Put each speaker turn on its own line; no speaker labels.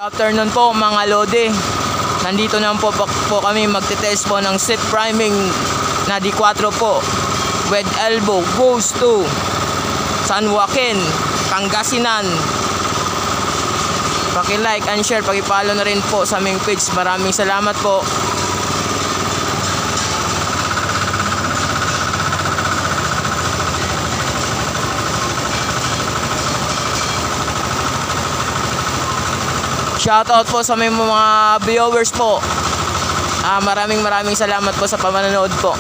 Afternoon po mga lodi. Nandito naman po kami magte-test po ng seat priming na D4 po. With elbow goes to San Joaquin, Pangasinan. Paki-like and share, paki-follow na rin po sa aming page. Maraming salamat po. Shoutout po sa mga viewers po. Maraming salamat po sa pamanonood po.